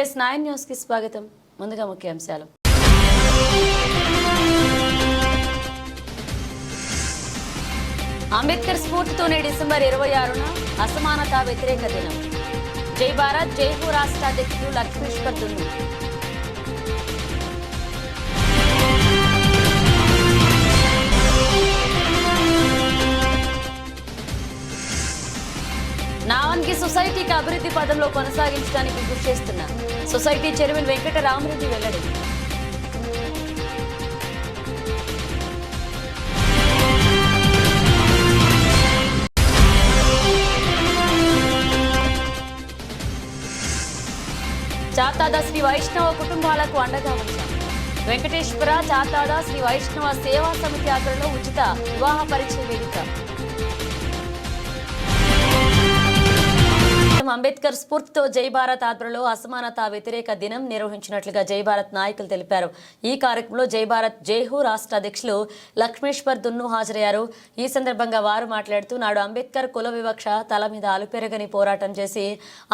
DS9 news కి స్వాగతం. ముందుగా ముఖ్యాంశాలు. అంబేద్కర్ స్ఫూర్తితోనే డిసెంబర్ 26న అసమానత వ్యతిరేక దినం. జై భారత్ జై హో రాష్ట్ర అధ్యక్షులు లక్ష్మీశ్వర్ దున్ను. నావన్కి సొసైటీకి అభివృద్ధి పదంలో కొనసాగించడానికి కృషి చేస్తున్న సొసైటీ చైర్మన్ వెంకట రామరెడ్డి వెల్లడి. చాతాద శ్రీ వైష్ణవ కుటుంబాలకు అండగా వచ్చాం. వెంకటేశ్వర చాతాద శ్రీ వైష్ణవ సేవా సమితి ఆధ్వర్యంలో ఉచిత వివాహ పరిచయ వేదిక. అంబేద్కర్ స్ఫూర్తితో జై భారత్ ఆధ్వర్యంలో అసమానత వ్యతిరేక దినం నిర్వహించినట్లుగా జై భారత్ నాయకులు తెలిపారు. ఈ కార్యక్రమంలో జై భారత్ జై హో రాష్ట్ర అధ్యక్షులు లక్ష్మీశ్వర్ దున్ను హాజరయ్యారు. ఈ సందర్భంగా వారు మాట్లాడుతూ నాడు అంబేద్కర్ కుల వివక్ష తల మీద అలుపెరగని పోరాటం చేసి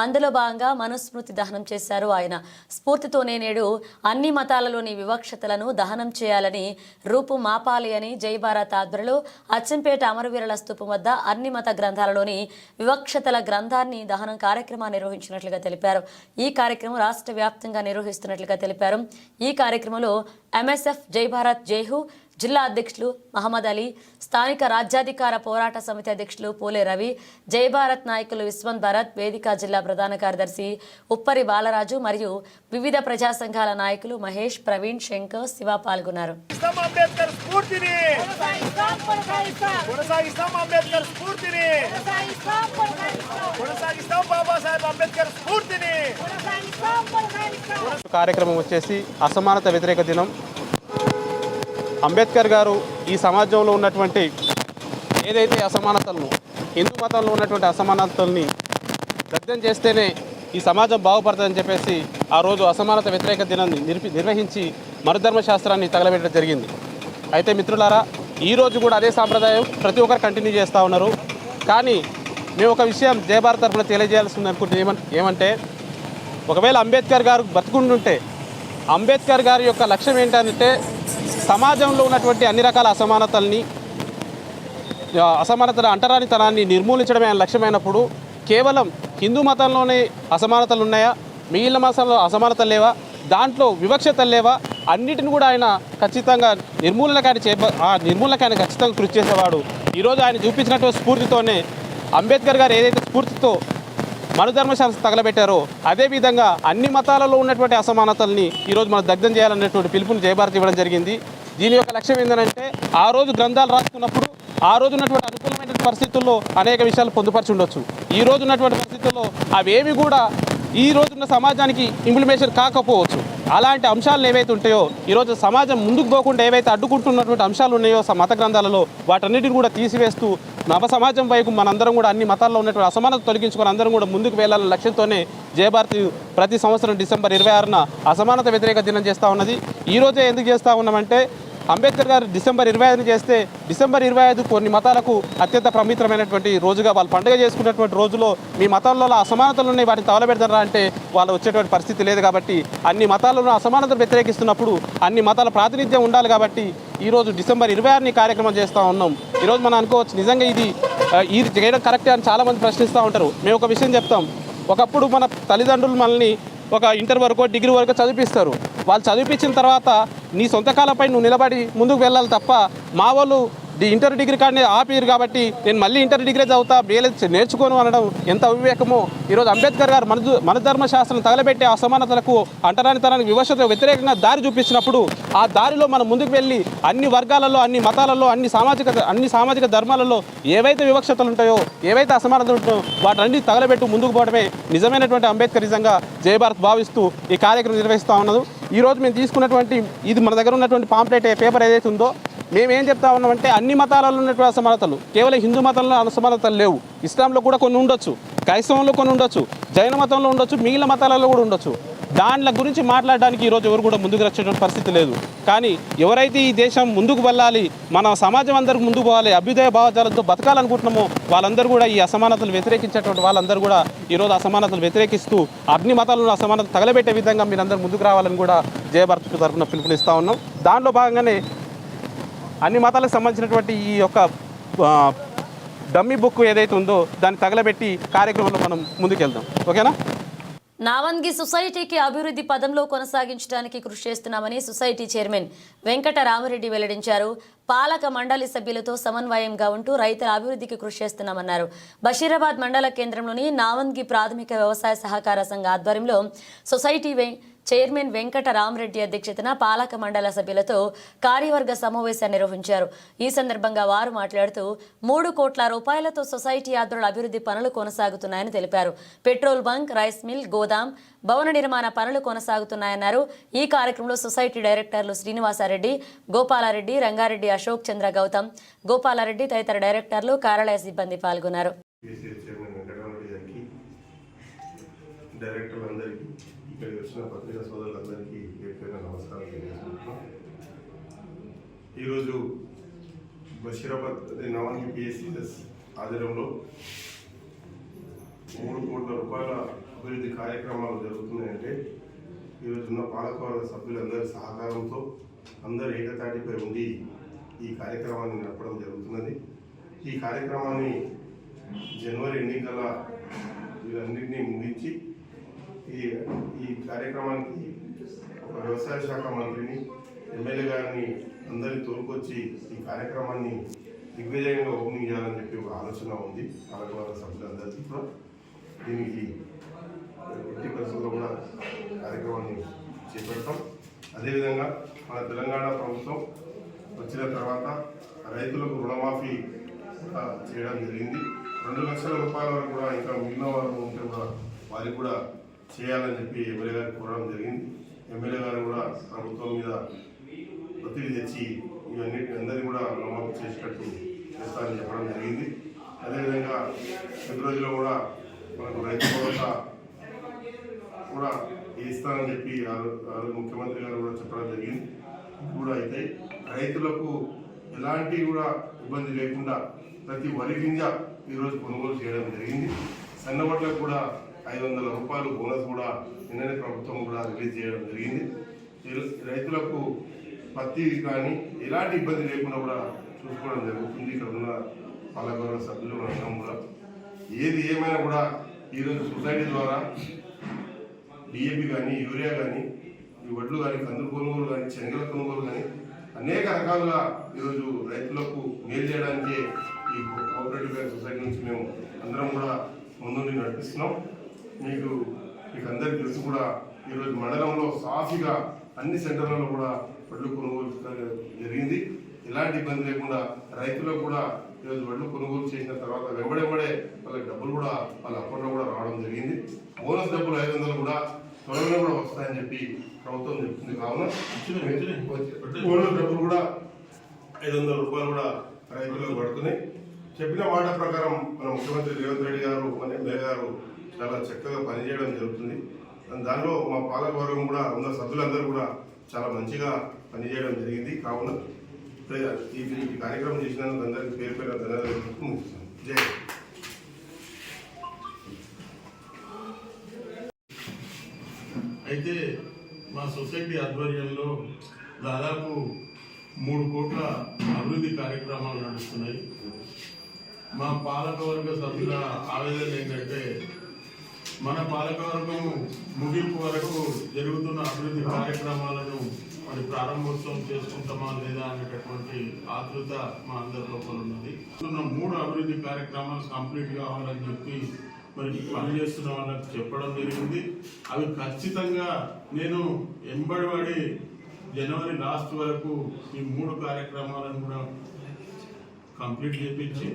అందులో భాగంగా మనుస్మృతి దహనం చేశారు. ఆయన స్ఫూర్తితోనే నేడు అన్ని మతాలలోని వివక్షతలను దహనం చేయాలని రూపు మాపాలి అని జై భారత్ ఆధ్వర్యంలో అచ్చంపేట అమరవీరుల స్తూపం వద్ద అన్ని మత గ్రంథాలలోని వివక్షతల గ్రంథాన్ని దహనం కార్యక్రమాన్ని నిర్వహించినట్లుగా తెలిపారు. ఈ కార్యక్రమం రాష్ట్ర వ్యాప్తంగా నిర్వహిస్తున్నట్లుగా తెలిపారు. ఈ కార్యక్రమంలో MSF జై భారత్ జై హో జిల్లా అధ్యక్షులు మహమ్మద్ అలీ, స్థానిక రాజ్యాధికార పోరాట సమితి అధ్యక్షులు పోలే రవి, జై భారత్ నాయకులు విశ్వంత్ భరత్, వేదిక జిల్లా ప్రధాన కార్యదర్శి ఉప్పరి బాలరాజు మరియు వివిధ ప్రజా సంఘాల నాయకులు మహేష్, ప్రవీణ్, శంకర్, శివ పాల్గొన్నారు. కార్యక్రమం వచ్చేసి అసమానత వ్యతిరేక దినం. అంబేద్కర్ గారు ఈ సమాజంలో ఉన్నటువంటి ఏదైతే అసమానతలను, హిందూ మతంలో ఉన్నటువంటి అసమానతల్ని దగ్ధం చేస్తేనే ఈ సమాజం బాగుపడుతుందని చెప్పేసి ఆ రోజు అసమానత వ్యతిరేక దినాన్ని నిర్వహించి మరుధర్మ శాస్త్రాన్ని తగలబెట్టడం జరిగింది. అయితే మిత్రులారా, ఈరోజు కూడా అదే సాంప్రదాయం ప్రతి ఒక్కరు కంటిన్యూ చేస్తూ ఉన్నారు. కానీ మేము ఒక విషయం జయ భారత్ తరఫున తెలియజేయాల్సింది అనుకుంటే ఏమంటే, ఒకవేళ అంబేద్కర్ గారు బతుకుంటుంటే అంబేద్కర్ గారి యొక్క లక్ష్యం ఏంటంటే సమాజంలో ఉన్నటువంటి అన్ని రకాల అసమానతల అంటరానితనాన్ని నిర్మూలించడమే ఆయన లక్ష్యమైనప్పుడు కేవలం హిందూ మతంలోనే అసమానతలు ఉన్నాయా, మిగిలిన మతంలో అసమానతలు లేవా, దాంట్లో వివక్షతలు లేవా, అన్నిటిని కూడా ఆయన ఖచ్చితంగా నిర్మూలనకి ఆయన ఖచ్చితంగా కృషి చేసేవాడు. ఈరోజు ఆయన చూపించినటువంటి స్ఫూర్తితోనే అంబేద్కర్ గారు ఏదైతే స్ఫూర్తితో మనుధర్మ శాస్త్రం తగలబెట్టారో అదేవిధంగా అన్ని మతాలలో ఉన్నటువంటి అసమానతల్ని ఈరోజు మనం దగ్ధం చేయాలనేటువంటి పిలుపుని జయభారత్ ఇవ్వడం జరిగింది. దీని యొక్క లక్ష్యం ఏంటంటే ఆ రోజు గ్రంథాలు రాసుకున్నప్పుడు ఆ రోజు ఉన్నటువంటి అనుకూలమైన పరిస్థితుల్లో అనేక విషయాలు పొందుపరిచి ఉండొచ్చు. ఈ రోజు ఉన్నటువంటి పరిస్థితుల్లో అవేవి కూడా ఈ రోజున్న సమాజానికి ఇంప్లిమెంటేషన్ కాకపోవచ్చు. అలాంటి అంశాలు ఏవైతే ఉంటాయో ఈరోజు సమాజం ముందుకు పోకుండా ఏవైతే అడ్డుకుంటున్నటువంటి అంశాలు ఉన్నాయో మత గ్రంథాలలో వాటన్నిటిని కూడా తీసివేస్తూ నవ సమాజం వైపు మనందరం కూడా అన్ని మతాల్లో ఉన్నటువంటి అసమానత తొలగించుకొని అందరం కూడా ముందుకు వెళ్ళాలన్న లక్ష్యంతోనే జయభారత్ ప్రతి సంవత్సరం డిసెంబర్ 26న అసమానత వ్యతిరేక దినం చేస్తూ ఉన్నది. ఈరోజే ఎందుకు చేస్తూ ఉన్నామంటే, అంబేద్కర్ గారు డిసెంబర్ 25 చేస్తే డిసెంబర్ 25 కొన్ని మతాలకు అత్యంత పవిత్రమైనటువంటి రోజుగా వాళ్ళు పండుగ చేసుకున్నటువంటి రోజులో మీ మతాల్లో అసమానతలు ఉన్నాయి వాటిని తగలబెడతారా అంటే వాళ్ళు వచ్చేటువంటి పరిస్థితి లేదు. కాబట్టి అన్ని మతాలను అసమానతలు వ్యతిరేకిస్తున్నప్పుడు అన్ని మతాల ప్రాతినిధ్యం ఉండాలి. కాబట్టి ఈరోజు డిసెంబర్ 26ని కార్యక్రమం చేస్తూ ఉన్నాం. ఈరోజు మనం అనుకోవచ్చు నిజంగా ఇది చేయడం కరెక్టే అని చాలామంది ప్రశ్నిస్తూ ఉంటారు. మేము ఒక విషయం చెప్తాం, ఒకప్పుడు మన తల్లిదండ్రులు మనల్ని ఒక ఇంటర్ వరకు డిగ్రీ వరకు చదివిస్తారు. వాళ్ళు చదివించిన తర్వాత నీ సొంత కాలంపై నువ్వు నిలబడి ముందుకు వెళ్ళాలి తప్ప మా వాళ్ళు ఇంటర్ డిగ్రీ కానీ ఆపేరు కాబట్టి నేను మళ్ళీ ఇంటర్ డిగ్రీ చదువుతా BLS నేర్చుకోను అనడం ఎంత అవివేకమో. ఈరోజు అంబేద్కర్ గారు మనుధర్మ శాస్త్రం తగలబెట్టే అసమానతలకు అంటరానితనానికి వివక్షత వ్యతిరేకంగా దారి చూపించినప్పుడు ఆ దారిలో మనం ముందుకు వెళ్ళి అన్ని వర్గాలలో అన్ని మతాలలో అన్ని సామాజిక ధర్మాలలో ఏవైతే వివక్షతలు ఉంటాయో ఏవైతే అసమానతలు ఉంటాయో వాటన్ని తగలబెట్టు ముందుకు పోవడమే నిజమైనటువంటి అంబేద్కరిజంగా జయభారత్ భావిస్తూ ఈ కార్యక్రమం నిర్వహిస్తూ ఉన్నది. ఈరోజు మేము తీసుకున్నటువంటి ఇది మన దగ్గర ఉన్నటువంటి పాంప్లెట్ పేపర్ ఏదైతే ఉందో మేమేం చెప్తా ఉన్నామంటే అన్ని మతాలలో ఉన్నటువంటి అసమానతలు, కేవలం హిందూ మతంలో అసమానతలు లేవు. ఇస్లాంలో కూడా కొన్ని ఉండొచ్చు, క్రైస్తవంలో కొన్ని ఉండొచ్చు, జైన మతంలో ఉండొచ్చు, మిగిలిన మతాలలో కూడా ఉండొచ్చు. దానిల గురించి మాట్లాడడానికి ఈరోజు ఎవరు కూడా ముందుకు వచ్చేటువంటి పరిస్థితి లేదు. కానీ ఎవరైతే ఈ దేశం ముందుకు వెళ్ళాలి, మన సమాజం అందరికి ముందుకు పోవాలి, అభ్యుదయ భావజాలతో బతకాలనుకుంటున్నామో వాళ్ళందరూ కూడా ఈ అసమానతలు వ్యతిరేకించేటువంటి వాళ్ళందరూ కూడా ఈరోజు అసమానతలు వ్యతిరేకిస్తూ అన్ని మతాలను అసమానత తగలబెట్టే విధంగా మీరందరూ ముందుకు రావాలని కూడా జయభారత్ తరఫున పిలుపునిస్తూ ఉన్నాం. దానిలో భాగంగానే అన్ని మతాలకు సంబంధించినటువంటి ఈ యొక్క డమ్మీ బుక్ ఏదైతే ఉందో దాన్ని తగలబెట్టి కార్యక్రమంలో మనం ముందుకెళ్దాం. ఓకేనా? నావంగి సొసైటీకి అభివృద్ధి పదంలో కొనసాగించడానికి కృషి చేస్తున్నామని సొసైటీ చైర్మన్ వెంకట రామరెడ్డి వెల్లడించారు. పాలక మండలి సభ్యులతో సమన్వయంగా ఉంటూ రైతుల అభివృద్ధికి కృషి చేస్తున్నామన్నారు. బషీరాబాద్ మండల కేంద్రంలోని నావంగి ప్రాథమిక వ్యవసాయ సహకార సంఘ ఆధ్వర్యంలో సొసైటీ చైర్మన్ వెంకట రామరెడ్డి అధ్యక్షతన పాలక మండల సభ్యులతో కార్యవర్గ సమావేశాన్ని నిర్వహించారు. ఈ సందర్భంగా వారు మాట్లాడుతూ 3 కోట్ల రూపాయలతో సొసైటీ ఆధ్వర్యంలో అభివృద్ధి పనులు కొనసాగుతున్నాయని తెలిపారు. పెట్రోల్ బంక్, రైస్ మిల్, గోదాం, భవన నిర్మాణ పనులు కొనసాగుతున్నాయన్నారు. ఈ కార్యక్రమంలో సొసైటీ డైరెక్టర్లు శ్రీనివాసారెడ్డి, గోపాలారెడ్డి, రంగారెడ్డి, అశోక్ చంద్ర, గౌతమ్, గోపాలారెడ్డి తదితర డైరెక్టర్లు, కార్యాలయ సిబ్బంది పాల్గొన్నారు. ఇక్కడికి వచ్చిన పత్రికా సోదరులందరికీ పేరు నమస్కారం తెలియజేసుకుంటున్నాం. ఈరోజు బషీరాబాద్ నావంగి పిఎస్సిఎస్ ఆధ్వర్యంలో 3 కోట్ల రూపాయల అభివృద్ధి కార్యక్రమాలు జరుగుతున్నాయంటే ఈరోజున్న పాలకవర్గ సభ్యులందరి సహకారంతో అందరు ఏకతాటిపై ఉండి ఈ కార్యక్రమాన్ని నడపడం జరుగుతున్నది. ఈ కార్యక్రమాన్ని జనవరి ఎన్నికల వీరన్నింటినీ ముగించి ఈ కార్యక్రమానికి ఒక వ్యవసాయ శాఖ మంత్రిని, ఎమ్మెల్యే గారిని అందరినీ తోలుకొచ్చి ఈ కార్యక్రమాన్ని దిగ్విజయంగా ఓపెనింగ్ చేయాలని చెప్పి ఒక ఆలోచన ఉంది పాలకవర్గ సభ్యులందరికీ కూడా. దీనికి ఎట్టి పరిస్థితుల్లో కూడా కార్యక్రమాన్ని చేపడతాం. అదేవిధంగా మన తెలంగాణ ప్రభుత్వం వచ్చిన తర్వాత రైతులకు రుణమాఫీ చేయడం జరిగింది. 2 లక్షల రూపాయల వరకు కూడా ఇంకా మిగిలిన వారు ఉంటే కూడా వారికి కూడా చేయాలని చెప్పి ఎమ్మెల్యే గారు కోరడం జరిగింది. ఎమ్మెల్యే గారు కూడా ప్రభుత్వం మీద ఒత్తిడి తెచ్చి అందరినీ కూడా రుణమాఫీ చేసేటట్టు చేస్తారని చెప్పడం జరిగింది. అదేవిధంగా ఫిబ్రవరిలో కూడా మనకు రైతు భరోసా కూడా ఇస్తానని చెప్పి ముఖ్యమంత్రి గారు కూడా చెప్పడం జరిగింది. కూడా అయితే రైతులకు ఎలాంటి కూడా ఇబ్బంది లేకుండా ప్రతి వరి గింజ ఈరోజు కొనుగోలు చేయడం జరిగింది. సన్నబట్లకు కూడా 500 రూపాయలు బోనస్ కూడా నిన్ననే ప్రభుత్వం కూడా రిలీజ్ చేయడం జరిగింది. రైతులకు పత్తి కానీ ఎలాంటి ఇబ్బంది లేకుండా కూడా చూసుకోవడం జరుగుతుంది. ఇక్కడ ఉన్న పాలకవర్గ సభ్యులు అందరం కూడా ఏది ఏమైనా కూడా ఈరోజు సొసైటీ ద్వారా డిఏపి కానీ, యూరియా కానీ, ఈ వడ్లు కానీ, కందులు కొనుగోలు కానీ, శనగల కొనుగోలు కానీ అనేక రకాలుగా ఈరోజు రైతులకు మేలు చేయడానికి ఈ కోఆపరేటివ్ బ్యాంక్ సొసైటీ నుంచి మేము అందరం కూడా ముందుండి నడిపిస్తున్నాం. మీకు అందరికీ తెలుసు కూడా ఈరోజు మండలంలో సాఫీగా అన్ని సెంటర్లలో కూడా వడ్లు కొనుగోలు జరిగింది. ఎలాంటి ఇబ్బంది లేకుండా రైతులకు కూడా ఈరోజు వడ్లు కొనుగోలు చేసిన తర్వాత వెంబడెంబడే వాళ్ళకి డబ్బులు కూడా వాళ్ళ అకౌంట్లో కూడా రావడం జరిగింది. బోనస్ డబ్బులు 500 కూడా త్వరలో కూడా వస్తాయని చెప్పి ప్రభుత్వం చెప్తుంది. కావున బోనస్ డబ్బులు కూడా 500 రూపాయలు కూడా రైతులకు పడుతున్నాయి. చెప్పిన మాట ప్రకారం మన ముఖ్యమంత్రి రేవంత్ రెడ్డి గారు, మన ఎమ్మెల్యే గారు చాలా చక్కగా పనిచేయడం జరుగుతుంది. దానిలో మా పాలకవర్గం కూడా ఉన్న సభ్యులందరూ కూడా చాలా మంచిగా పనిచేయడం జరిగింది. కావున ఈ కార్యక్రమం చేసినందుకు అందరికీ పేరు ధన్యవాదాలు. జై. అయితే మా సొసైటీ ఆధ్వర్యంలో దాదాపు 3 కోట్ల అభివృద్ధి కార్యక్రమాలు నడుస్తున్నాయి. మా పాలకవర్గ సభ్యుల ఆవేదన ఏంటంటే మన పాలకవర్గం ముగింపు వరకు జరుగుతున్న అభివృద్ధి కార్యక్రమాలను మరి ప్రారంభోత్సవం చేసుకుంటామా లేదా అనేటటువంటి ఆతృత మా అందరి లోపల ఉన్నది. 3 అభివృద్ధి కార్యక్రమాలు కంప్లీట్ కావాలని చెప్పి మరి పనిచేస్తున్న వాళ్ళకి చెప్పడం జరిగింది. అవి ఖచ్చితంగా నేను ఎంబడిపడి జనవరి లాస్ట్ వరకు ఈ 3 కార్యక్రమాలను కూడా కంప్లీట్ చేయించి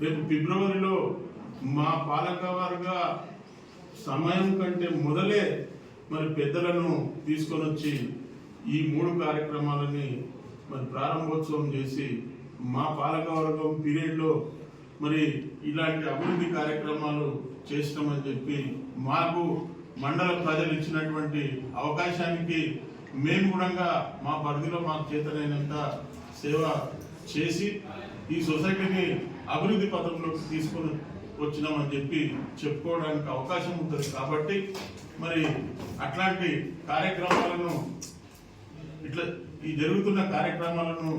రేపు ఫిబ్రవరిలో మా పాలకవర్గ సమయం కంటే మొదలే మరి పెద్దలను తీసుకొని వచ్చి ఈ 3 కార్యక్రమాలని మరి ప్రారంభోత్సవం చేసి మా పాలకవర్గం పీరియడ్లో మరి ఇలాంటి అభివృద్ధి కార్యక్రమాలు చేసినామని చెప్పి మాకు మండల ప్రజలు ఇచ్చినటువంటి అవకాశానికి మేము కూడా మా పరిధిలో మాకు చేతనైనంత సేవ చేసి ఈ సొసైటీని అభివృద్ధి పథంలోకి తీసుకొని వచ్చినామని చెప్పి చెప్పుకోవడానికి అవకాశం ఉంటుంది. కాబట్టి మరి అట్లాంటి కార్యక్రమాలను ఇట్లా ఈ జరుగుతున్న కార్యక్రమాలను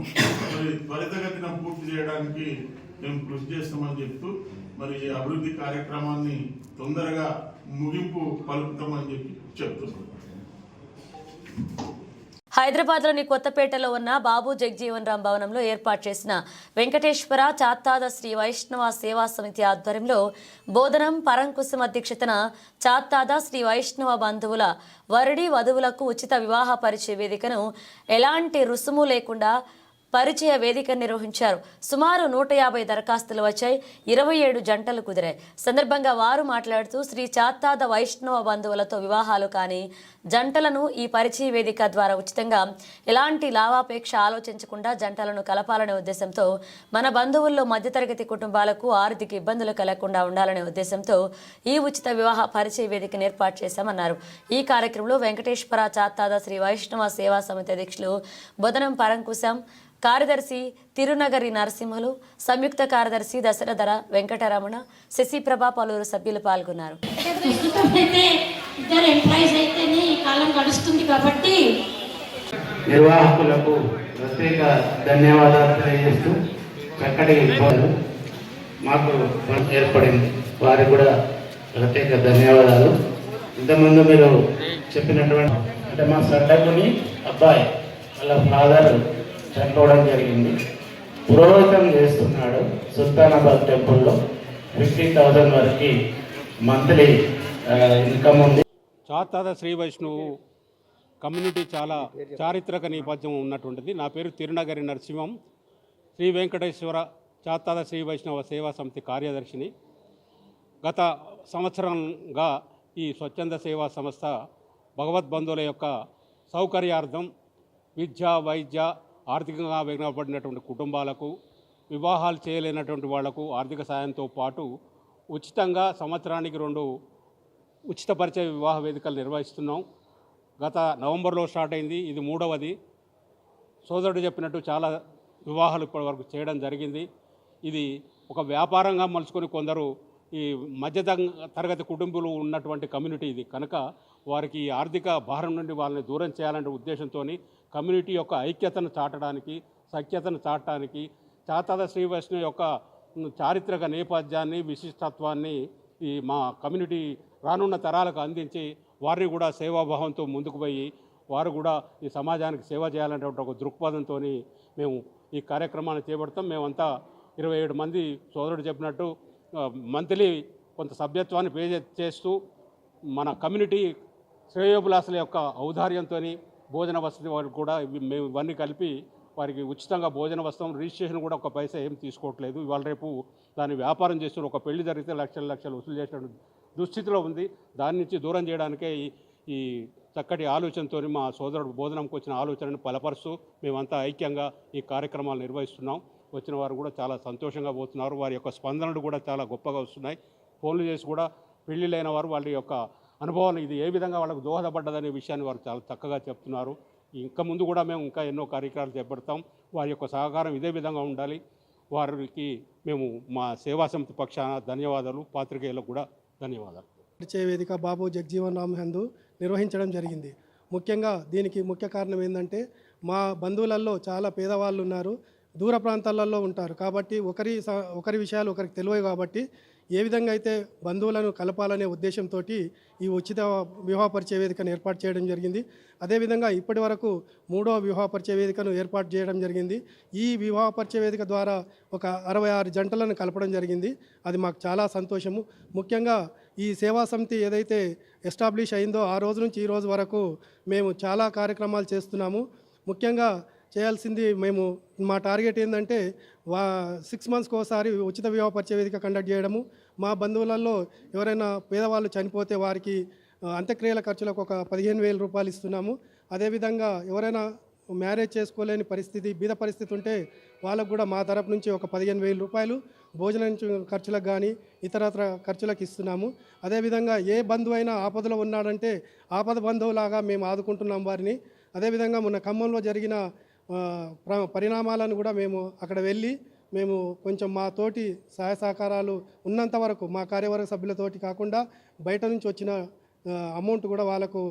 మరి త్వరితగతిన పూర్తి చేయడానికి మేము కృషి చేస్తామని చెప్తూ మరి ఈ అభివృద్ధి కార్యక్రమాన్ని తొందరగా ముగింపు పలుకుతామని చెప్పి చెప్తున్నాం. హైదరాబాద్లోని కొత్తపేటలో ఉన్న బాబు జగజీవన్ రామ్ భవనంలో ఏర్పాటు చేసిన వెంకటేశ్వర చాత్తాద శ్రీ వైష్ణవ సేవా సమితి ఆధ్వర్యంలో బోధనం పరంకుశం అధ్యక్షతన చాత్తాద శ్రీ వైష్ణవ బంధువుల వరుడి వధువులకు ఉచిత వివాహ పరిచయ వేదికను ఎలాంటి రుసుము లేకుండా పరిచయ వేదిక నిర్వహించారు. సుమారు 150 దరఖాస్తులు వచ్చాయి. 27 జంటలు కుదిరాయి. సందర్భంగా వారు మాట్లాడుతూ శ్రీ చాత్తాద వైష్ణవ బంధువులతో వివాహాలు కానీ జంటలను ఈ పరిచయ వేదిక ద్వారా ఉచితంగా ఎలాంటి లాభాపేక్ష ఆలోచించకుండా జంటలను కలపాలనే ఉద్దేశంతో మన బంధువుల్లో మధ్యతరగతి కుటుంబాలకు ఆర్థిక ఇబ్బందులు కలగకుండా ఉండాలనే ఉద్దేశంతో ఈ ఉచిత వివాహ పరిచయ వేదికను ఏర్పాటు చేశామన్నారు. ఈ కార్యక్రమంలో వెంకటేశ్వర చాత్తాద శ్రీ వైష్ణవ సేవా సమితి అధ్యక్షులు బొదనం పరంకుశం, కార్యదర్శి తిరునగరి నరసింహులు, సంయుక్త కార్యదర్శి దశరథర వెంకటరమణ, శశిప్రభ పలువురు సభ్యులు పాల్గొన్నారు. ఇద్దరు ఎంప్లాయీస్ అయితేనే ఈ కాలం గడుస్తుంది కాబట్టి నిర్వాహకులకు ప్రత్యేక ధన్యవాదాలు తెలియజేస్తూ చక్కటి మాకు ఏర్పడింది, వారికి కూడా ప్రత్యేక ధన్యవాదాలు. ఇంతకుముందు మీరు చెప్పినటువంటి అంటే మా సడ్డకుని అబ్బాయి వాళ్ళ ఫాదర్ చనిపోవడం జరిగింది. పురోహితం చేస్తున్నాడు సుల్తానాబాద్ టెంపుల్లో. 50,000 వరకు మంత్లీ ఇన్కమ్ ఉంది. చాత్తాద శ్రీ వైష్ణవు కమ్యూనిటీ చాలా చారిత్రక నేపథ్యం ఉన్నటువంటిది. నా పేరు తిరునగరి నరసింహం, శ్రీ వెంకటేశ్వర చాత్తాద శ్రీ వైష్ణవ సేవా సమితి కార్యదర్శిని. గత సంవత్సరంగా ఈ స్వచ్ఛంద సేవా సంస్థ భగవద్బంధువుల యొక్క సౌకర్యార్థం విద్య, వైద్య, ఆర్థికంగా వెనుకబడినటువంటి కుటుంబాలకు, వివాహాలు చేయలేనటువంటి వాళ్లకు ఆర్థిక సాయంతో పాటు ఉచితంగా సంవత్సరానికి 2 ఉచిత పరిచయ వివాహ వేదికలు నిర్వహిస్తున్నాం. గత నవంబర్లో స్టార్ట్ అయింది, ఇది 3వది. సోదరుడు చెప్పినట్టు చాలా వివాహాలు ఇప్పటి వరకు చేయడం జరిగింది. ఇది ఒక వ్యాపారంగా మలుచుకొని కొందరు ఈ మధ్య తరగతి కుటుంబాలు ఉన్నటువంటి కమ్యూనిటీ ఇది కనుక వారికి ఆర్థిక భారం నుండి వాళ్ళని దూరం చేయాలనే ఉద్దేశంతో కమ్యూనిటీ యొక్క ఐక్యతను చాటడానికి, సఖ్యతను చాటడానికి, చాత్తాద శ్రీ వైష్ణవ యొక్క చారిత్రక నేపథ్యాన్ని, విశిష్టత్వాన్ని ఈ మా కమ్యూనిటీ రానున్న తరాలకు అందించి వారిని కూడా సేవాభావంతో ముందుకు పోయి వారు కూడా ఈ సమాజానికి సేవ చేయాలనేటువంటి ఒక దృక్పథంతో మేము ఈ కార్యక్రమాన్ని చేపడతాం. మేమంతా 27 మంది సోదరుడు చెప్పినట్టు మంత్లీ కొంత సభ్యత్వాన్ని పే చేస్తూ మన కమ్యూనిటీ శ్రేయోభిలాసుల యొక్క ఔదార్యంతో భోజన వసతి వారికి కూడా మేము ఇవన్నీ కలిపి వారికి ఉచితంగా భోజన వస్త్రం, రిజిస్ట్రేషన్ కూడా ఒక పైసా ఏం తీసుకోవట్లేదు. ఇవాళ రేపు దాన్ని వ్యాపారం చేస్తున్న ఒక పెళ్లి జరిగితే లక్షలు వసూలు చేసిన దుస్థితిలో ఉంది. దాని నుంచి దూరం చేయడానికే ఈ చక్కటి ఆలోచనతో మా సోదరుడు బోధనంకి వచ్చిన ఆలోచనను బలపరుస్తూ మేమంతా ఐక్యంగా ఈ కార్యక్రమాలు నిర్వహిస్తున్నాం. వచ్చిన వారు కూడా చాలా సంతోషంగా పోతున్నారు. వారి యొక్క స్పందనలు కూడా చాలా గొప్పగా వస్తున్నాయి. ఫోన్లు చేసి కూడా పెళ్ళిళ్ళైన వారు వాళ్ళ యొక్క అనుభవాలు ఇది ఏ విధంగా వాళ్ళకు దోహదపడ్డదనే విషయాన్ని వారు చాలా చక్కగా చెప్తున్నారు. ఇంకా ముందు కూడా మేము ఇంకా ఎన్నో కార్యక్రమాలు చేపడతాం. వారి యొక్క సహకారం ఇదే విధంగా ఉండాలి. వారికి మేము మా సేవా సమితి పక్షాన ధన్యవాదాలు, పాత్రికేయులకు కూడా ధన్యవాదాలు. పరిచయ వేదిక బాబు జగజీవన్ రామ్ యందు నిర్వహించడం జరిగింది. ముఖ్యంగా దీనికి ముఖ్య కారణం ఏంటంటే బంధువులలో చాలా పేదవాళ్ళు ఉన్నారు, దూర ప్రాంతాలలో ఉంటారు. కాబట్టి ఒకరి విషయాలు ఒకరికి తెలియవు. కాబట్టి ఏ విధంగా అయితే బంధువులను కలపాలనే ఉద్దేశంతో ఈ ఉచిత వివాహ పరిచయ వేదికను ఏర్పాటు చేయడం జరిగింది. అదేవిధంగా ఇప్పటి వరకు 3వ వివాహ పరిచయ వేదికను ఏర్పాటు చేయడం జరిగింది. ఈ వివాహ పరిచయ వేదిక ద్వారా ఒక 66 జంటలను కలపడం జరిగింది. అది మాకు చాలా సంతోషము. ముఖ్యంగా ఈ సేవా సమితి ఏదైతే ఎస్టాబ్లిష్ అయిందో ఆ రోజు నుంచి ఈ రోజు వరకు మేము చాలా కార్యక్రమాలు చేస్తున్నాము. ముఖ్యంగా చేయాల్సింది మా టార్గెట్ ఏంటంటే 6 మంత్స్కి ఒకసారి ఉచిత వివాహ పరిచయ వేదిక కండక్ట్ చేయడము. మా బంధువులలో ఎవరైనా పేదవాళ్ళు చనిపోతే వారికి అంత్యక్రియల ఖర్చులకు ఒక 15,000 రూపాయలు ఇస్తున్నాము. అదేవిధంగా ఎవరైనా మ్యారేజ్ చేసుకోలేని పరిస్థితి, బీద పరిస్థితి ఉంటే వాళ్ళకు కూడా మా తరపు నుంచి ఒక 15,000 రూపాయలు భోజనం ఖర్చులకు కానీ ఇతరత్ర ఖర్చులకు ఇస్తున్నాము. అదేవిధంగా ఏ బంధువు అయినా ఆపదలో ఉన్నాడంటే ఆపద బంధువులాగా మేము ఆదుకుంటున్నాం వారిని. అదేవిధంగా మొన్న ఖమ్మంలో జరిగిన పరిణామాలను కూడా మేము అక్కడ వెళ్ళి మేము కొంచెం మా తోటి సహాయ సహకారాలు ఉన్నంత వరకు మా కార్యవర్గ సభ్యులతోటి కాకుండా బయట నుంచి వచ్చిన అమౌంట్ కూడా వాళ్ళకు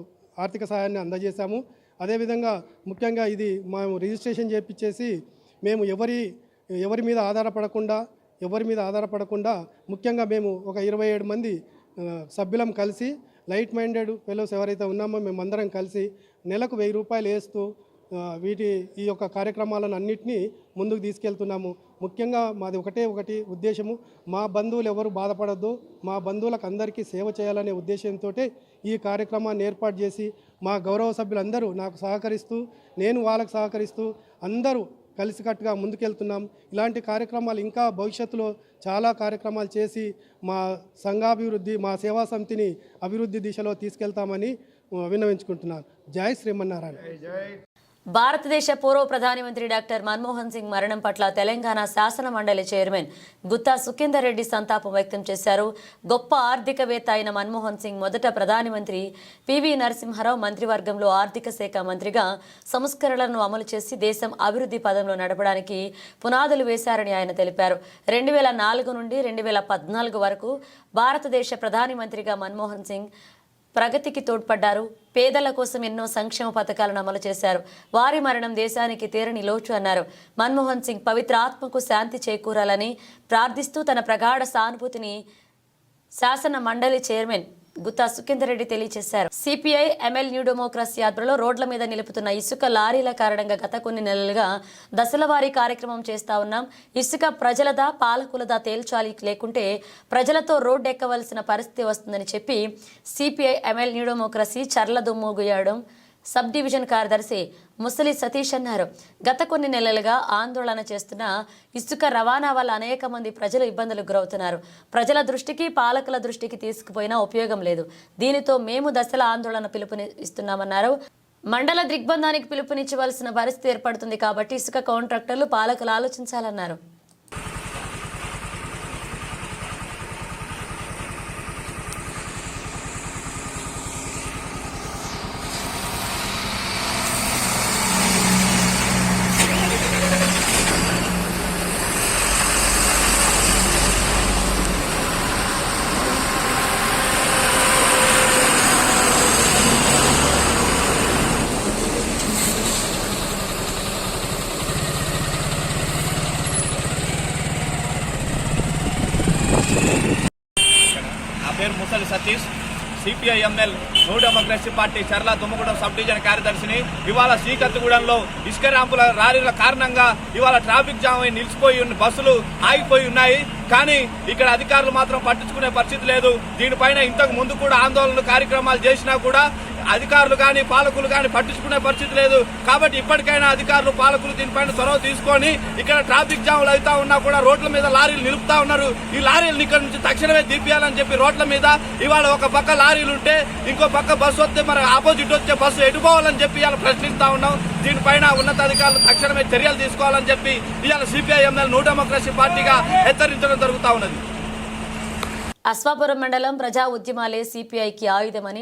ఆర్థిక సహాయాన్ని అందజేశాము. అదేవిధంగా ముఖ్యంగా ఇది మేము రిజిస్ట్రేషన్ చేయించేసి మేము ఎవరి మీద ఆధారపడకుండా ముఖ్యంగా మేము ఒక 27 మంది సభ్యులం కలిసి లైట్ మైండెడ్ ఫెలోస్ ఎవరైతే ఉన్నామో మేమందరం కలిసి నెలకు 1,000 రూపాయలు వేస్తూ ఈ యొక్క కార్యక్రమాలను అన్నింటినీ ముందుకు తీసుకెళ్తున్నాము. ముఖ్యంగా మాది ఒకటి ఉద్దేశము, మా బంధువులు ఎవరు బాధపడద్దు, మా బంధువులకు అందరికీ సేవ చేయాలనే ఉద్దేశంతో ఈ కార్యక్రమాన్ని ఏర్పాటు చేసి మా గౌరవ సభ్యులందరూ నాకు సహకరిస్తూ నేను వాళ్ళకు సహకరిస్తూ అందరూ కలిసికట్టుగా ముందుకెళ్తున్నాం. ఇలాంటి కార్యక్రమాలు ఇంకా భవిష్యత్తులో చాలా కార్యక్రమాలు చేసి మా సంఘాభివృద్ధి, మా సేవా సమితిని అభివృద్ధి దిశలో తీసుకెళ్తామని విన్నవించుకుంటున్నాను. జై శ్రీమన్నారాయణ. భారతదేశ పూర్వ ప్రధానమంత్రి డాక్టర్ మన్మోహన్ సింగ్ మరణం పట్ల తెలంగాణ శాసన మండలి చైర్మన్ గుత్తా సుఖేందర్ రెడ్డి సంతాపం వ్యక్తం చేశారు. గొప్ప ఆర్థికవేత్త అయిన మన్మోహన్ సింగ్ మొదట ప్రధానమంత్రి పివి నరసింహారావు మంత్రివర్గంలో ఆర్థిక శాఖ మంత్రిగా సంస్కరణలను అమలు చేసి దేశం అభివృద్ధి పదంలో నడపడానికి పునాదులు వేశారని ఆయన తెలిపారు. 2004 నుండి 2014 వరకు భారతదేశ ప్రధానమంత్రిగా మన్మోహన్ సింగ్ ప్రగతికి తోడ్పడ్డారు. పేదల కోసం ఎన్నో సంక్షేమ పథకాలను అమలు చేశారు. వారి మరణం దేశానికి తీరని లోటు అన్నారు. మన్మోహన్ సింగ్ పవిత్ర ఆత్మకు శాంతి చేకూరాలని ప్రార్థిస్తూ తన ప్రగాఢ సానుభూతిని శాసన మండలి చైర్మన్ గుత్తా సుఖేందర్ రెడ్డి తెలియజేశారు. సిపిఐ ఎంఎల్ న్యూ డెమోక్రసీ ఆధ్వర్యంలో రోడ్ల మీద నిలుపుతున్న ఇసుక లారీల కారణంగా గత కొన్ని నెలలుగా దశలవారీ కార్యక్రమం చేస్తా ఉన్నాం. ఇసుక ప్రజలదా పాలకులదా తేల్చాలి, లేకుంటే ప్రజలతో రోడ్డు ఎక్కవలసిన పరిస్థితి వస్తుందని చెప్పి సిపిఐ ఎంఎల్ న్యూ డెమోక్రసీ చర్ల దుమ్ముగుయాడం సబ్ డివిజన్ కార్యదర్శి ముసలి సతీష్ అన్నారు. గత కొన్ని నెలలుగా ఆందోళన చేస్తున్న ఇసుక రవాణా వల్ల అనేక మంది ప్రజలు ఇబ్బందులకు గురవుతున్నారు. ప్రజల దృష్టికి పాలకుల దృష్టికి తీసుకుపోయినా ఉపయోగం లేదు. దీనితో మేము దశల ఆందోళన పిలుపునిస్తున్నామన్నారు. మండల దిగ్బంధానికి పిలుపునిచ్చవలసిన పరిస్థితి ఏర్పడుతుంది కాబట్టి ఇసుక కాంట్రాక్టర్లు పాలకులు ఆలోచించాలన్నారు. పేరు Musali Satish, CPI ML new democracy party Charla Dummugudem subdivision కార్యదర్శిని. ఇవాళ శ్రీకత్తుగూడెంలో ఇసుక ర్యాంపుల లారీల కారణంగా ఇవాళ ట్రాఫిక్ జామ్ అయి నిలిచిపోయి బస్సులు ఆగిపోయి ఉన్నాయి. కానీ ఇక్కడ అధికారులు మాత్రం పట్టించుకునే పరిస్థితి లేదు. దీనిపైన ఇంతకు ముందు కూడా ఆందోళన కార్యక్రమాలు చేసినా కూడా అధికారులు కానీ పాలకులు కానీ పట్టించుకునే పరిస్థితి లేదు. కాబట్టి ఇప్పటికైనా అధికారులు పాలకులు దీనిపైన చొరవ తీసుకొని ఇక్కడ ట్రాఫిక్ జామ్లు అవుతా ఉన్నా కూడా రోడ్ల మీద లారీలు నిలుపుతా ఉన్నారు. ఈ లారీలను ఇక్కడ నుంచి తక్షణమే తీపియాలని చెప్పి రోడ్ల మీద ఇవాళ ఒక పక్క లారీలు ఉంటే ఇంకో పక్క బస్సు వస్తే మరి ఆపోజిట్ వచ్చే బస్సు ఎటుపోవాలని చెప్పి ఇవాళ ప్రశ్నిస్తా ఉన్నాం. దీనిపైన ఉన్నతాధికారులు తక్షణమే చర్యలు తీసుకోవాలని చెప్పి ఇవాళ సిపిఐ ఎంఎల్ న్యూ డెమోక్రసీ పార్టీగా హెచ్చరించడం జరుగుతూ ఉన్నది. అశ్వాపురం మండలం ప్రజా ఉద్యమాలే సిపిఐకి ఆయుధమని,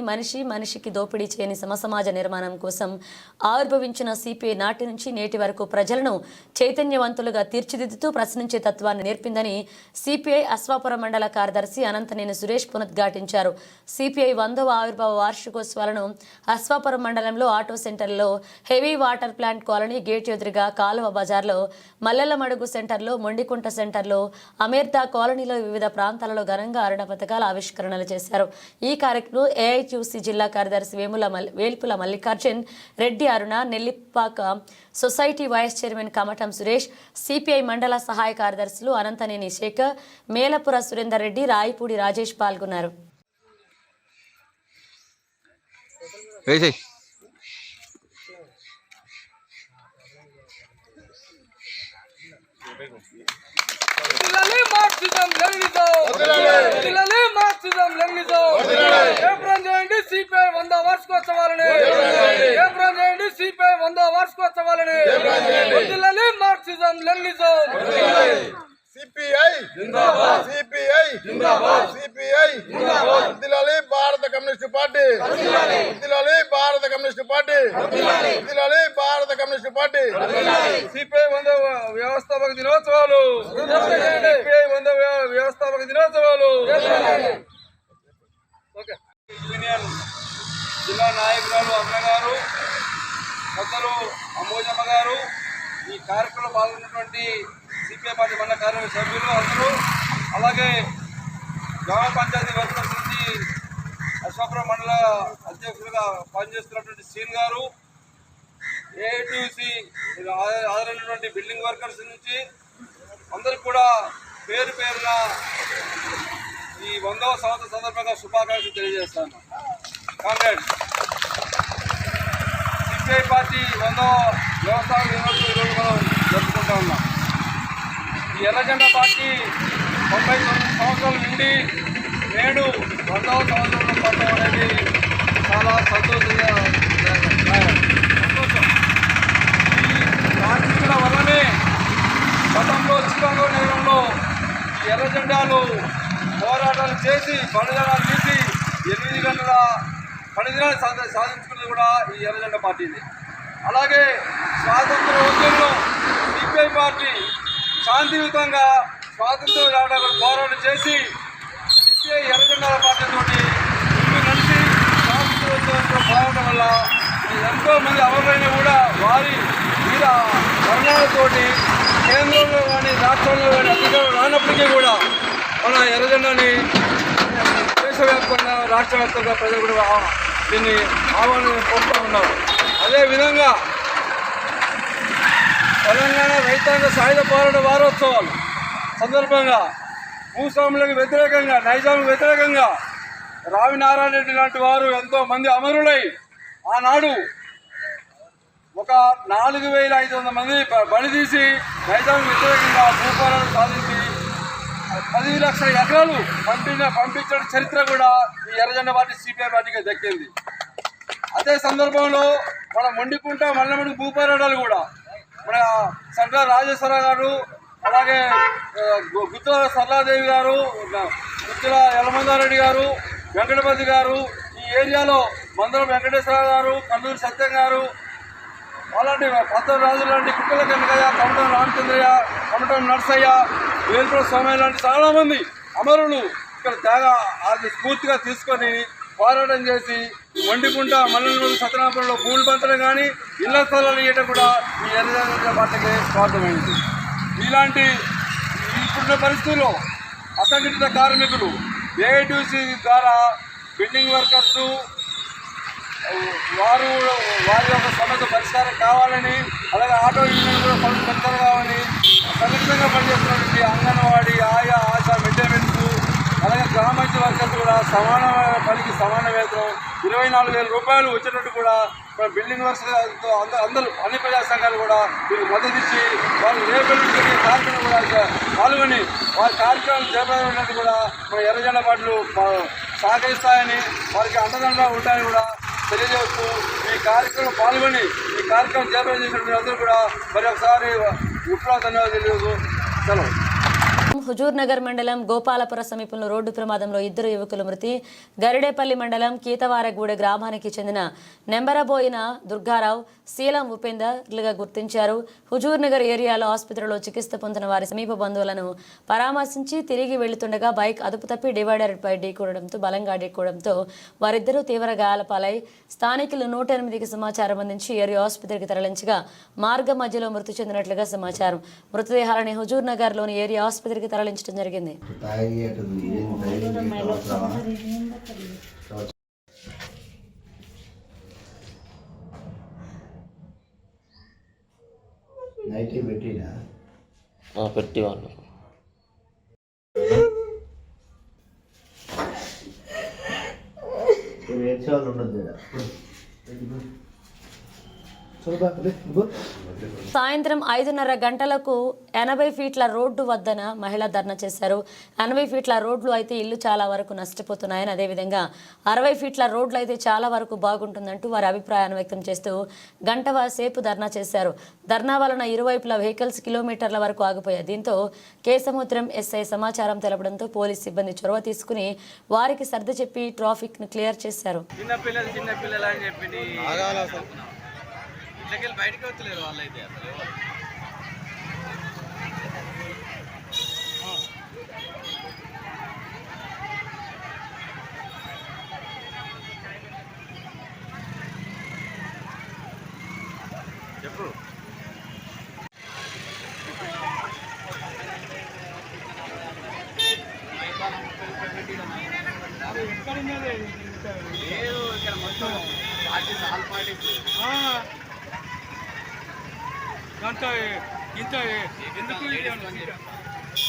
మనిషికి దోపిడీ చేయని సమసమాజ నిర్మాణం కోసం ఆవిర్భవించిన సిపిఐ నాటి నుంచి నేటి వరకు ప్రజలను చైతన్యవంతులుగా తీర్చిదిద్దుతూ ప్రశ్నించే తత్వాన్ని నేర్పిందని సిపిఐ అశ్వాపురం మండల కార్యదర్శి అనంతనేని సురేష్ పునరుద్ఘాటించారు. సిపిఐ 100వ ఆవిర్భావ వార్షికోత్సవాలను అశ్వాపురం మండలంలో ఆటో సెంటర్లో, heavy water plant colony gate ఎదురుగా, కాలువ బజార్లో, మల్లెలమడుగు సెంటర్లో, మొండికుంట సెంటర్లో, అమీర్దా కాలనీలో వివిధ ప్రాంతాలలో ఘనంగా పథకాల ఆవిష్కరణలు చేశారు. ఈ కార్యక్రమంలో ఏఐటీయూసీ జిల్లా కార్యదర్శి Velpula Mallikarjun Reddy, Aruna, Nellipaka society vice chairman Kamatam Suresh, CPI మండల సహాయ కార్యదర్శులు అనంతనేని శేఖర్, మేలపుర సురేందర్ రెడ్డి, రాయిపూడి రాజేష్ పాల్గొన్నారు. సిపిఐ 100వ వార్షికోత్సవాలను సిపిఐ వర్ధిల్లాలి భారత కమ్యూనిస్ట్ పార్టీ వర్ధిల్లాలి భారత కమ్యూనిస్ట్ పార్టీ వర్ధిల్లాలి భారత కమ్యూనిస్ట్ పార్టీ సిపిఐ 100వ వ్యవస్థాపక దినోత్సవాలు సిపిఐ 100వ వ్యవస్థాపక దినోత్సవాలు యూనియన్ జిల్లా నాయకురాలు అమ్మ గారు పెద్దలు అమ్మోజమ్మ గారు ఈ కార్యక్రమంలో పాల్గొన్నటువంటి సిపిఐ పార్టీ మండల కార్యవర్గ సభ్యులు అందరూ అలాగే గ్రామ పంచాయతీ వర్గం నుంచి అశోకపురం మండల అధ్యక్షులుగా పనిచేస్తున్నటువంటి సీన్ గారు ఏఐటీసీ ఆదరైనటువంటి బిల్డింగ్ వర్కర్స్ నుంచి అందరికి కూడా పేరు పేరున ఈ 100వ సంవత్సరం సందర్భంగా శుభాకాంక్షలు తెలియజేస్తాను. కాంగ్రెస్ సిపిఐ పార్టీ 100వ వ్యవస్థాపక దినోత్సవం ఈరోజు మనం జరుపుకుంటా ఉన్నాం. ఈ ఎర్రజెండా పార్టీ 99 సంవత్సరాల నుండి నేడు 100వ సంవత్సరంలో పడడం అనేది చాలా సంతోషం. ఈ కార్మికుల వల్లనే గతంలో చికాగో నగరంలో ఈ ఎర్రజెండాలు పోరాటాలు చేసి బలిదానాలు తీసి 8 గంటల పనిదినాలు సాధించుకున్నది కూడా ఈ ఎర్రజెండా పార్టీది. అలాగే స్వాతంత్ర ఉద్యమంలో సిపిఐ పార్టీ శాంతియుతంగా స్వాతంత్ర రావడానికి పోరాటం చేసి సిపిఐ ఎర్రజెండాల పార్టీతోటి ముందు నడిచి స్వాతంత్ర ఉద్యమంలో పాల్గొనడం వల్ల ఎంతో మంది అమరులైన కూడా వారి మీద మరణాలతోటి కేంద్రంలో కానీ రాష్ట్రంలో కానీ అధికారులు రానప్పటికీ కూడా మన ఎర్రజెండాని దేశవ్యాప్తంగా రాష్ట్ర వ్యాప్తంగా ప్రజలు కూడా దీన్ని ఆహ్వానం పొందుతూ ఉన్నారు. అదేవిధంగా తెలంగాణ రైతాంగ సాయుధ పోరాట వారోత్సవాలు సందర్భంగా భూస్వాములకు వ్యతిరేకంగా నైజాంకు వ్యతిరేకంగా రావి నారాయణ రెడ్డి లాంటి వారు ఎంతో మంది అమరులై ఆనాడు ఒక 4500 మంది బలితీసి నైజాంకు వ్యతిరేకంగా భూపోరాటం సాధించి 10 లక్షల ఎకరాలు పంపించిన చరిత్ర కూడా ఈ ఎర్రజెండా పార్టీ సిపిఐ పార్టీకి దక్కింది. అదే సందర్భంలో మన మొండికుంట మల్లెమడుగు భూపోరాటాలు కూడా మన సండ్ర రాజేశ్వరరావు గారు అలాగే గుత్తుల సరళాదేవి గారు గుత్తుల యలమందారెడ్డి గారు వెంకటపతి గారు ఈ ఏరియాలో మందరం వెంకటేశ్వరరావు గారు కల్లూరు సత్యం గారు అలాంటి పత్తూరు రాజు లాంటి కుక్కల కనకయ్య కమటం రామచంద్రయ్య కమటం నర్సయ్య వేల్పుర సోమయ్య లాంటి చాలామంది అమరులు ఇక్కడ త్యాగ అది స్ఫూర్తిగా తీసుకొని పోరాటం చేసి వండికుంట మల్లెమడుగు సత్యనాపురంలో పూలు పంచడం కానీ ఇళ్ల స్థలాలు ఇవ్వడం కూడా ఈ ఎర్రజెండా పార్టీకి స్వార్థమైంది. ఇలాంటి ఇప్పుడున్న పరిస్థితుల్లో అసంఘటిత కార్మికులు ఏఐటీసీ ద్వారా బిల్డింగ్ వర్కర్సు వారి యొక్క సమస్య పరిష్కారం కావాలని అలాగే ఆటో యూనియన్ కూడా పరిష్కారం కావాలని సంఘటితంగా పనిచేస్తున్నటువంటి అంగన్వాడీ ఆయా ఆశా మెయింటెనెన్స్ అలాగే గ్రామ పంచాయతీ వర్కర్స్ కూడా సమానమైన పనికి సమాన వేతనం 24,000 రూపాయలు వచ్చేటట్టు కూడా బిల్డింగ్ వర్క్స్ అందరూ అన్ని ప్రజా సంఘాలు కూడా వీరికి మద్దతు ఇచ్చి వాళ్ళు రేపటి కార్యక్రమం కూడా పాల్గొని వారి కార్యక్రమాలు చేపట్టినట్టు కూడా మన ఎర్రజెండా పార్టీలు సహకరిస్తాయని వారికి అండదండగా ఉంటాయని కూడా తెలియజేస్తూ ఈ కార్యక్రమం పాల్గొని ఈ కార్యక్రమం చేపట్టి చేసినటువంటి అందరూ కూడా మరి ఒకసారి విప్లవ ధన్యవాదాలు తెలియజేస్తూ సెలవు. హుజూర్ నగర్ మండలం గోపాలపుర సమీపంలో రోడ్డు ప్రమాదంలో 2 యువకుల మృతి. గరిడేపల్లి మండలం కీతవారగూడ గ్రామానికి చెందిన నెంబరబోయిన దుర్గారావు, శీలం ఉపేందర్లుగా గుర్తించారు. హుజూర్ నగర్ ఏరియాలో ఆసుపత్రిలో చికిత్స పొందిన వారి సమీప బంధువులను పరామర్శించి తిరిగి వెళ్తుండగా బైక్ అదుపు తప్పి డివైడర్పై బలంగా ఢీకోవడంతో వారిద్దరూ తీవ్ర గాయాల పాలై స్థానికులు 108కి సమాచారం అందించి ఏరియా ఆసుపత్రికి తరలించగా మార్గ మధ్యలో మృతి చెందినట్లుగా సమాచారం. మృతదేహాలని హుజూర్ నగర్లోని ఏరియా ఆసుపత్రికి తరలించడం జరిగింది. పెట్టి వాళ్ళు ఏడ్చేవాళ్ళు ఉండదు. సాయంత్రం 5:30 గంటలకు 80 ఫీట్ల రోడ్డు వద్దన మహిళ ధర్నా చేశారు. 80 ఫీట్ల రోడ్లు అయితే ఇల్లు చాలా వరకు నష్టపోతున్నాయని, అదేవిధంగా 60 ఫీట్ల రోడ్లు అయితే చాలా వరకు బాగుంటుందంటూ వారి అభిప్రాయాన్ని వ్యక్తం చేస్తూ గంట సేపు ధర్నా చేశారు. ధర్నా వలన ఇరువైపుల వెహికల్స్ కిలోమీటర్ల వరకు ఆగిపోయాయి. దీంతో కేసముద్రం ఎస్ఐ సమాచారం తెలపడంతో పోలీస్ సిబ్బంది చొరవ తీసుకుని వారికి సర్ది చెప్పి ట్రాఫిక్ ను క్లియర్ చేశారు. బయటకు వచ్చలేరు వాళ్ళైతే అసలు చెప్పు. లేదు ఇక్కడ మొత్తం పార్టీస్ ఆల్ పార్టీస్ ఇంత ఎందుకు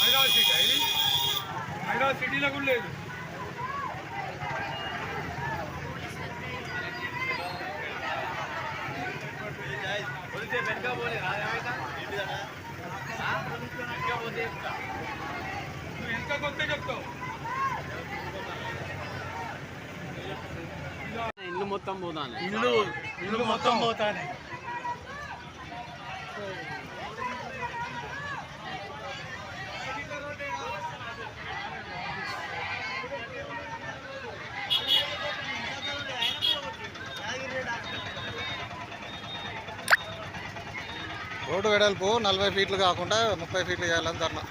హైదరాబాద్ సిటీ ఇది హైదరాబాద్ సిటీలో కూడా లేదు. నువ్వు ఎంత కొత్త చెప్తావు. ఇల్లు మొత్తం పోతాను, ఇల్లు మొత్తం పోతానే. రోడ్డు వెడల్పు 40 ఫీట్లు కాకుండా 30 ఫీట్లు చేయాలని ధర్నా.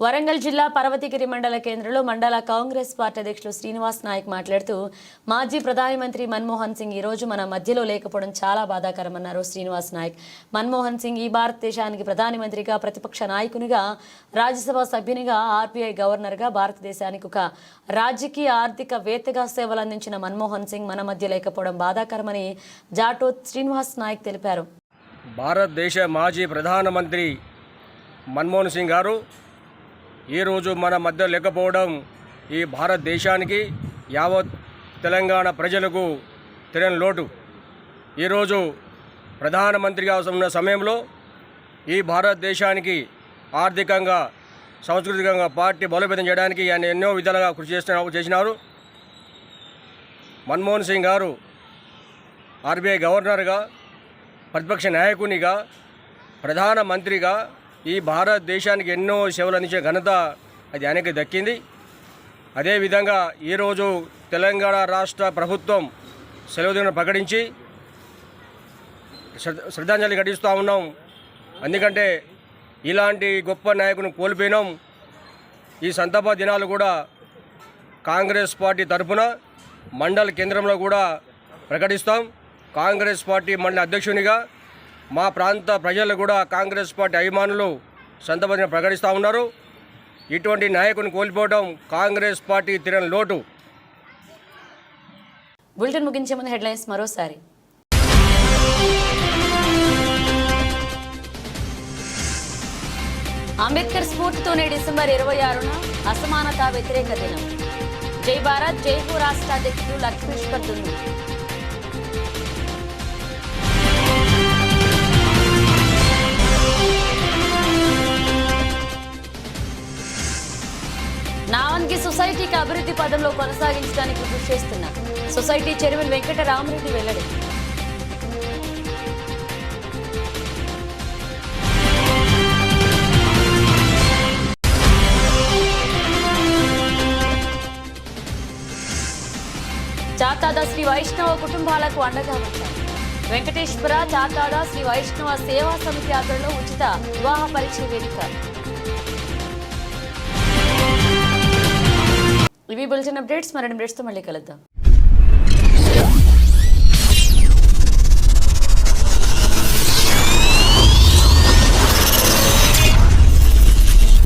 వరంగల్ జిల్లా పర్వతగిరి మండల కేంద్రంలో మండల కాంగ్రెస్ పార్టీ అధ్యక్షులు శ్రీనివాస్ నాయక్ మాట్లాడుతూ మాజీ ప్రధానమంత్రి మన్మోహన్ సింగ్ ఈ రోజు మన మధ్యలో లేకపోవడం చాలా బాధాకరమన్నారు. శ్రీనివాస్ నాయక్ మన్మోహన్ సింగ్ ఈ భారతదేశానికి ప్రధానమంత్రిగా, ప్రతిపక్ష నాయకునిగా, రాజ్యసభ సభ్యునిగా, ఆర్బీఐ గవర్నర్గా, భారతదేశానికి ఒక రాజకీయ ఆర్థికవేత్తగా సేవలు అందించిన మన్మోహన్ సింగ్ మన మధ్య లేకపోవడం బాధాకరమని జాటోత్ శ్రీనివాస్ నాయక్ తెలిపారు. భారతదేశ మాజీ ప్రధానమంత్రి మన్మోహన్ సింగ్ గారు ఈరోజు మన మధ్య లేకపోవడం ఈ భారతదేశానికి, యావత్ తెలంగాణ ప్రజలకు తెలియని లోటు. ఈరోజు ప్రధానమంత్రిగా ఉన్న సమయంలో ఈ భారతదేశానికి ఆర్థికంగా, సాంస్కృతికంగా పార్టీ బలోపేతం చేయడానికి ఆయన ఎన్నో విధాలుగా కృషి చేసినారు. మన్మోహన్ సింగ్ గారు ఆర్బీఐ గవర్నర్గా, ప్రతిపక్ష నాయకునిగా, ప్రధానమంత్రిగా ఈ భారతదేశానికి ఎన్నో సేవలు అందించే ఘనత అది ఆయనకి దక్కింది. అదేవిధంగా ఈరోజు తెలంగాణ రాష్ట్ర ప్రభుత్వం సెలవు దినం ప్రకటించి శ్రద్ధాంజలి ఘటిస్తూ ఉన్నాం. ఎందుకంటే ఇలాంటి గొప్ప నాయకుని కోల్పోయినాం. ఈ సంతాప దినాలు కూడా కాంగ్రెస్ పార్టీ తరఫున మండల కేంద్రంలో కూడా ప్రకటిస్తాం. కాంగ్రెస్ పార్టీ మండల అధ్యక్షునిగా మా ప్రాంత ప్రజలు కూడా కాంగ్రెస్ పార్టీ అభిమానులు సంతాపం ప్రకటిస్తూ ఉన్నారు. ఇటువంటి నాయకుని కోల్పోవడం కాంగ్రెస్ పార్టీ తీరని లోటు. బులెటిన్ ముగించే ముందు హెడ్లైన్స్ మరోసారి. అంబేద్కర్ స్ఫూర్తితోనే డిసెంబర్ 26న అసమానత వ్యతిరేక దినం. జై భారత్ జై హో రాష్ట్ర అధ్యక్షులు లక్ష్మీశ్వర్ దున్ను. నావన్కి సొసైటీకి అభివృద్ధి పదంలో కొనసాగించడానికి కృషి చేస్తున్న సొసైటీ చైర్మన్ వెంకటరామరెడ్డి వెల్లడి. చాతాడ శ్రీ వైష్ణవ కుటుంబాలకు అండగా ఉంటారు. వెంకటేశ్వర చాతాడ శ్రీ వైష్ణవ సేవా సమితి ఆధ్వర్యంలో ఉచిత వివాహ పరీక్ష వేదిక. ఇవి బులెటిన్ అప్డేట్స్. మరిన్ని అప్డేట్స్తో మళ్ళీ కలుద్దాం.